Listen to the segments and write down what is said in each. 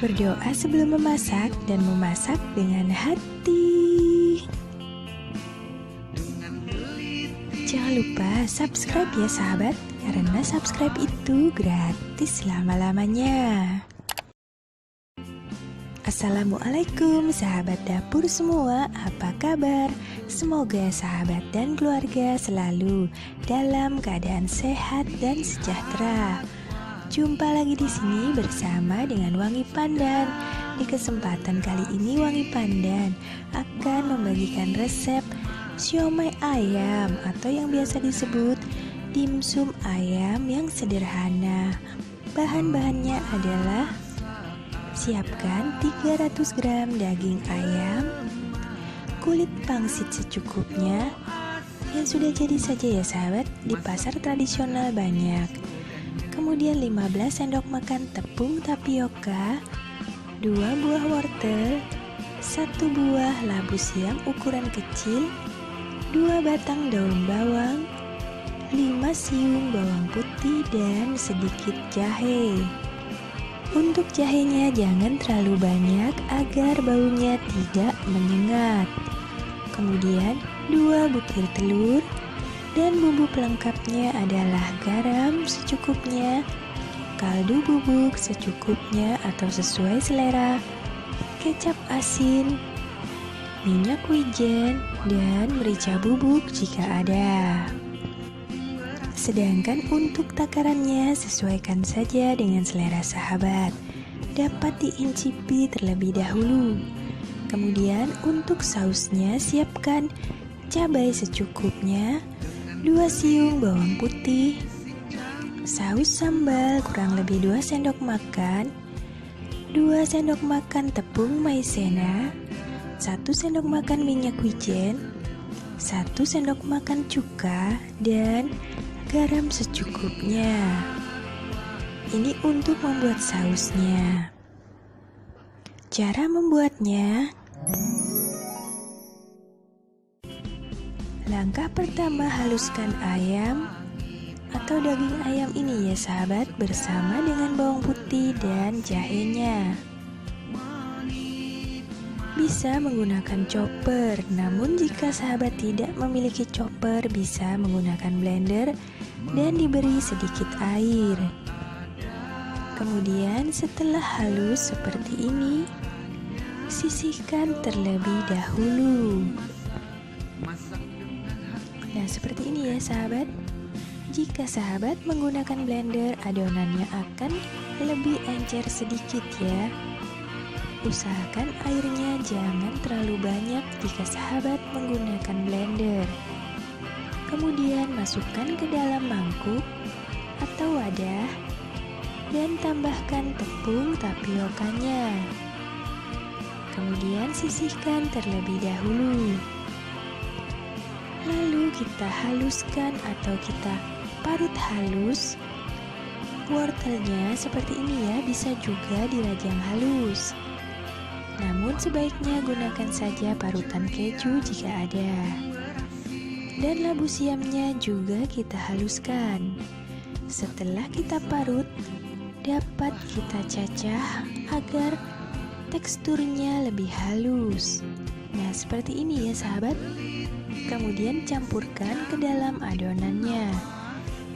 Berdoa sebelum memasak dan memasak dengan hati. Jangan lupa subscribe ya sahabat, karena subscribe itu gratis selama-lamanya. Assalamualaikum sahabat dapur semua, apa kabar? Semoga sahabat dan keluarga selalu dalam keadaan sehat dan sejahtera. Jumpa lagi di sini bersama dengan Wangi Pandan. Di kesempatan kali ini Wangi Pandan akan membagikan resep siomay ayam atau yang biasa disebut dimsum ayam yang sederhana. Bahan-bahannya adalah: siapkan 300 gram daging ayam, kulit pangsit secukupnya, yang sudah jadi saja ya sahabat, di pasar tradisional banyak. Kemudian 15 sendok makan tepung tapioka, 2 buah wortel, 1 buah labu siam ukuran kecil, 2 batang daun bawang, 5 siung bawang putih, dan sedikit jahe. Untuk jahenya jangan terlalu banyak agar baunya tidak menyengat. Kemudian 2 butir telur, dan bumbu pelengkapnya adalah garam secukupnya, kaldu bubuk secukupnya atau sesuai selera, kecap asin, minyak wijen, dan merica bubuk jika ada. Sedangkan untuk takarannya sesuaikan saja dengan selera sahabat, dapat diincipi terlebih dahulu. Kemudian untuk sausnya siapkan cabai secukupnya, 2 siung bawang putih, saus sambal kurang lebih 2 sendok makan, 2 sendok makan tepung maizena, 1 sendok makan minyak wijen, 1 sendok makan cuka, dan garam secukupnya. Ini untuk membuat sausnya. Cara membuatnya: langkah pertama, haluskan ayam atau daging ayam ini ya sahabat, bersama dengan bawang putih dan jahenya. Bisa menggunakan chopper, namun jika sahabat tidak memiliki chopper, bisa menggunakan blender dan diberi sedikit air. Kemudian setelah halus seperti ini, sisihkan terlebih dahulu. Nah, seperti ini ya sahabat. Jika sahabat menggunakan blender, adonannya akan lebih encer sedikit ya. Usahakan airnya jangan terlalu banyak jika sahabat menggunakan blender. Kemudian masukkan ke dalam mangkuk atau wadah dan tambahkan tepung tapiokanya. Kemudian sisihkan terlebih dahulu. Lalu kita haluskan atau kita parut halus wortelnya seperti ini ya, bisa juga dirajang halus. Namun sebaiknya gunakan saja parutan keju jika ada. Dan labu siamnya juga kita haluskan. Setelah kita parut, dapat kita cacah agar teksturnya lebih halus. Nah, seperti ini ya sahabat. Kemudian campurkan ke dalam adonannya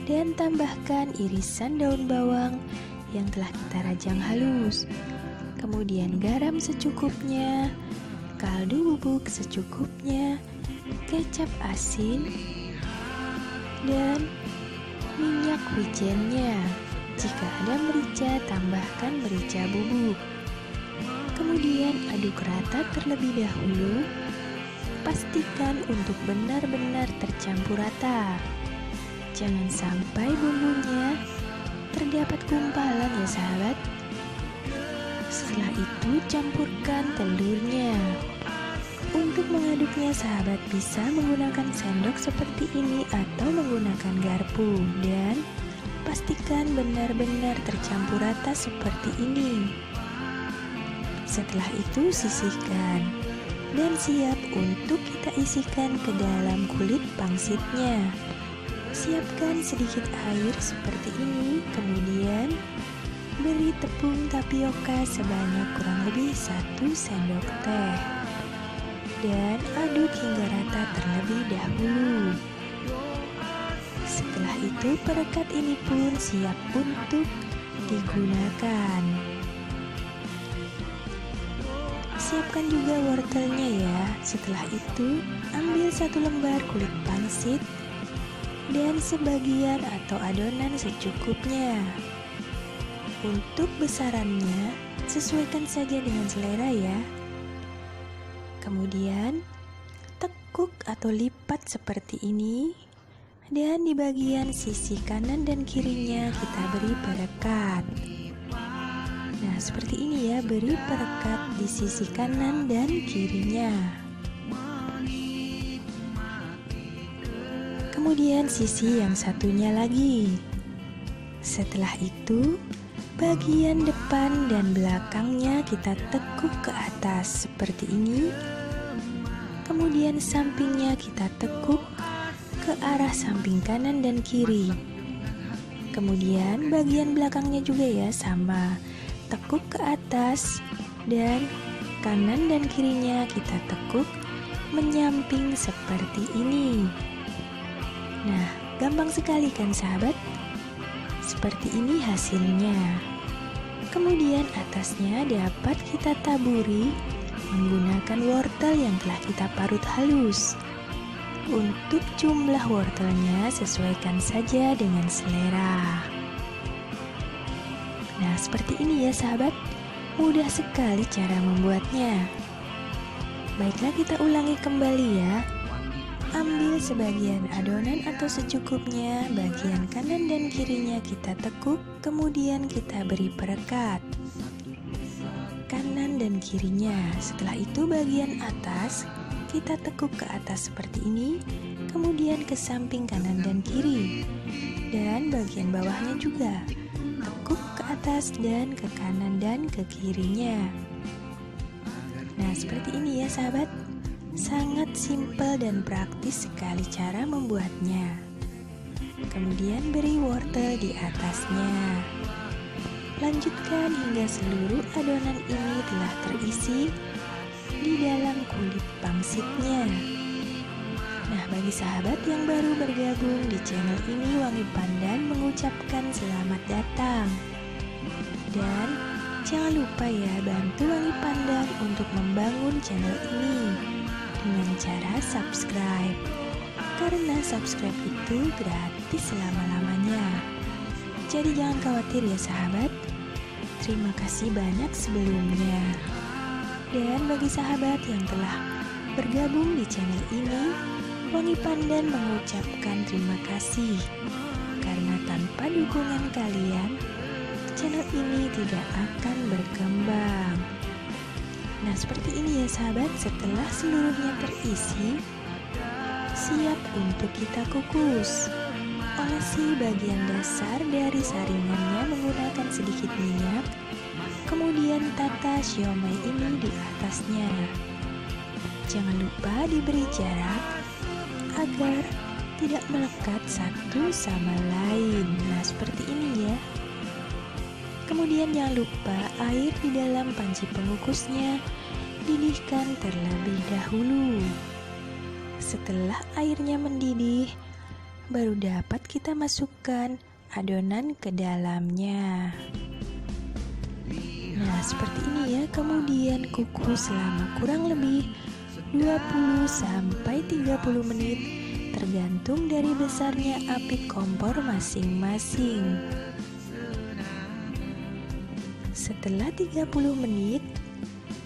dan tambahkan irisan daun bawang yang telah kita rajang halus. Kemudian garam secukupnya, kaldu bubuk secukupnya, kecap asin, dan minyak wijennya. Jika ada merica, tambahkan merica bubuk. Kemudian aduk rata terlebih dahulu. Pastikan untuk benar-benar tercampur rata. Jangan sampai bumbunya terdapat gumpalan ya sahabat. Setelah itu campurkan telurnya. Untuk mengaduknya sahabat bisa menggunakan sendok seperti ini atau menggunakan garpu, dan pastikan benar-benar tercampur rata seperti ini. Setelah itu sisihkan dan siap untuk kita isikan ke dalam kulit pangsitnya. Siapkan sedikit air seperti ini, kemudian Beri tepung tapioka sebanyak kurang lebih 1 sendok teh. Dan aduk hingga rata terlebih dahulu. Setelah itu perekat ini pun siap untuk digunakan. Siapkan juga wortelnya ya. Setelah itu ambil 1 lembar kulit pangsit dan sebagian atau adonan secukupnya. Untuk besarannya sesuaikan saja dengan selera ya. Kemudian tekuk atau lipat seperti ini, dan di bagian sisi kanan dan kirinya kita beri perekat. Nah, seperti ini ya, beri perekat di sisi kanan dan kirinya. Kemudian sisi yang satunya lagi. Setelah itu, bagian depan dan belakangnya kita tekuk ke atas seperti ini. Kemudian sampingnya kita tekuk ke arah samping kanan dan kiri. Kemudian bagian belakangnya juga ya sama. Tekuk ke atas dan kanan dan kirinya kita tekuk menyamping seperti ini. Nah, gampang sekali kan sahabat? Seperti ini hasilnya. Kemudian atasnya dapat kita taburi menggunakan wortel yang telah kita parut halus. Untuk jumlah wortelnya sesuaikan saja dengan selera. Nah, seperti ini ya sahabat. Mudah sekali cara membuatnya. Baiklah, kita ulangi kembali ya. Ambil sebagian adonan atau secukupnya, bagian kanan dan kirinya kita tekuk, kemudian kita beri perekat kanan dan kirinya. Setelah itu bagian atas kita tekuk ke atas seperti ini, kemudian ke samping kanan dan kiri, dan bagian bawahnya juga tekuk ke atas dan ke kanan dan ke kirinya. Nah, seperti ini ya sahabat. Sangat simpel dan praktis sekali cara membuatnya. Kemudian beri wortel di atasnya. Lanjutkan hingga seluruh adonan ini telah terisi di dalam kulit pangsitnya. Nah, bagi sahabat yang baru bergabung di channel ini, Wangi Pandan mengucapkan selamat datang. Dan jangan lupa ya, bantu Wangi Pandan untuk membangun channel ini dengan cara subscribe. Karena subscribe itu gratis selama-lamanya. Jadi jangan khawatir ya sahabat. Terima kasih banyak sebelumnya. Dan bagi sahabat yang telah bergabung di channel ini, Wangi Pandan mengucapkan terima kasih. Karena tanpa dukungan kalian, channel ini tidak akan berkembang. Nah, seperti ini ya sahabat. Setelah seluruhnya terisi, siap untuk kita kukus. Olesi bagian dasar dari saringannya menggunakan sedikit minyak. Kemudian tata siomay ini di atasnya. Jangan lupa diberi jarak agar tidak melekat satu sama lain. Nah, seperti ini ya. Kemudian jangan lupa air di dalam panci pengukusnya didihkan terlebih dahulu. Setelah airnya mendidih, baru dapat kita masukkan adonan ke dalamnya. Nah, seperti ini ya. Kemudian kukus selama kurang lebih 20-30 menit, tergantung dari besarnya api kompor masing-masing. Setelah 30 menit,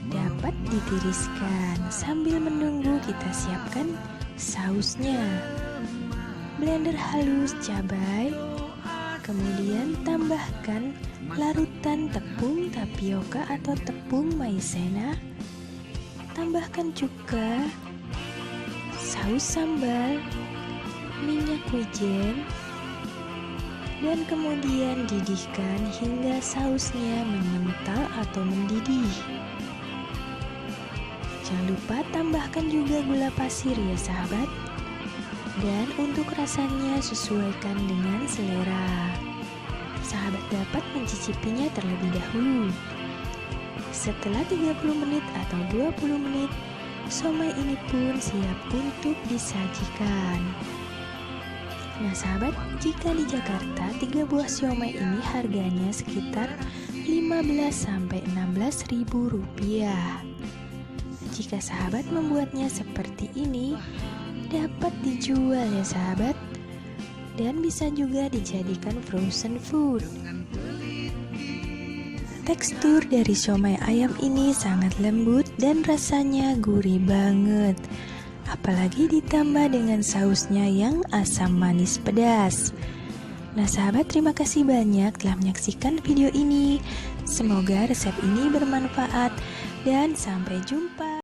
dapat ditiriskan. Sambil menunggu kita siapkan sausnya. Blender halus cabai, kemudian tambahkan larutan tepung tapioka atau tepung maizena. Tambahkan juga saus sambal, minyak wijen, dan kemudian didihkan hingga sausnya mengental atau mendidih. Jangan lupa tambahkan juga gula pasir ya sahabat. Dan untuk rasanya sesuaikan dengan selera. sahabat dapat mencicipinya terlebih dahulu. Setelah 30 menit atau 20 menit, siomay ini pun siap untuk disajikan. Nah sahabat, jika di Jakarta 3 buah siomay ini harganya sekitar 15-16 ribu rupiah. Jika sahabat membuatnya seperti ini, dapat dijual ya sahabat, dan bisa juga dijadikan frozen food. Tekstur dari siomay ayam ini sangat lembut dan rasanya gurih banget. Apalagi ditambah dengan sausnya yang asam manis pedas. Nah sahabat, terima kasih banyak telah menyaksikan video ini. Semoga resep ini bermanfaat dan sampai jumpa.